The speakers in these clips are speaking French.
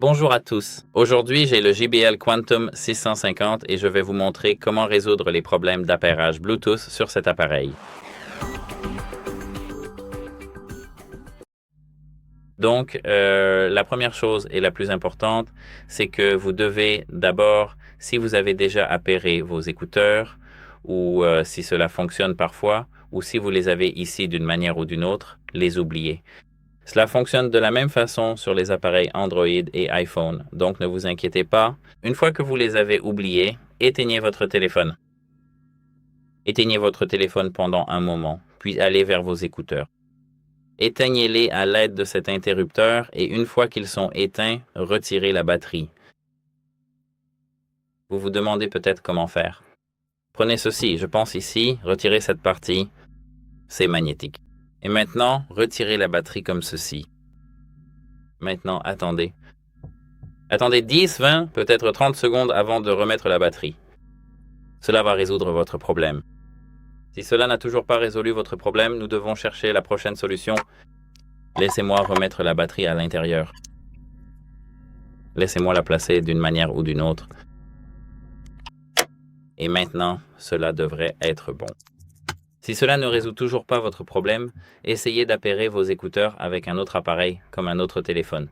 Bonjour à tous. Aujourd'hui, j'ai le JBL Quantum 650 et je vais vous montrer comment résoudre les problèmes d'appairage Bluetooth sur cet appareil. Donc, la première chose et la plus importante, c'est que vous devez d'abord, si vous avez déjà appairé vos écouteurs, ou si cela fonctionne parfois, ou si vous les avez ici d'une manière ou d'une autre, les oublier. Cela fonctionne de la même façon sur les appareils Android et iPhone, donc ne vous inquiétez pas. Une fois que vous les avez oubliés, éteignez votre téléphone. Éteignez votre téléphone pendant un moment, puis allez vers vos écouteurs. Éteignez-les à l'aide de cet interrupteur et une fois qu'ils sont éteints, retirez la batterie. Vous vous demandez peut-être comment faire. Prenez ceci, je pense ici, retirez cette partie, c'est magnétique. Et maintenant, retirez la batterie comme ceci. Maintenant, attendez. Attendez 10, 20, peut-être 30 secondes avant de remettre la batterie. Cela va résoudre votre problème. Si cela n'a toujours pas résolu votre problème, nous devons chercher la prochaine solution. Laissez-moi remettre la batterie à l'intérieur. Laissez-moi la placer d'une manière ou d'une autre. Et maintenant, cela devrait être bon. Si cela ne résout toujours pas votre problème, essayez d'appairer vos écouteurs avec un autre appareil, comme un autre téléphone.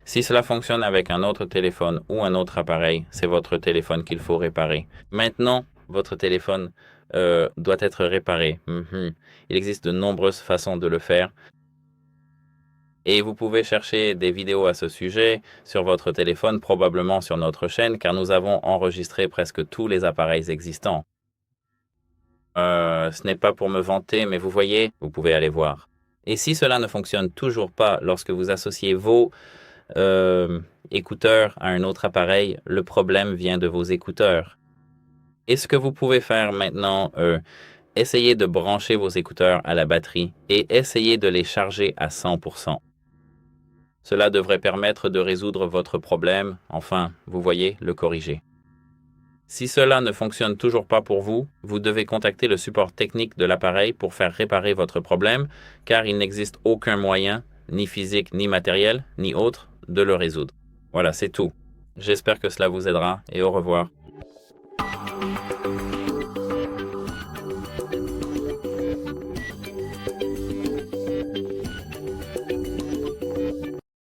Si cela fonctionne avec un autre téléphone ou un autre appareil, c'est votre téléphone qu'il faut réparer. Maintenant, votre téléphone doit être réparé. Il existe de nombreuses façons de le faire. Et vous pouvez chercher des vidéos à ce sujet sur votre téléphone, probablement sur notre chaîne, car nous avons enregistré presque tous les appareils existants. Ce n'est pas pour me vanter, mais vous voyez, vous pouvez aller voir. Et si cela ne fonctionne toujours pas lorsque vous associez vos écouteurs à un autre appareil, le problème vient de vos écouteurs. Et ce que vous pouvez faire maintenant, essayez de brancher vos écouteurs à la batterie et essayez de les charger à 100%. Cela devrait permettre de résoudre votre problème, enfin, vous voyez, le corriger. Si cela ne fonctionne toujours pas pour vous, vous devez contacter le support technique de l'appareil pour faire réparer votre problème, car il n'existe aucun moyen, ni physique, ni matériel, ni autre, de le résoudre. Voilà, c'est tout. J'espère que cela vous aidera et au revoir.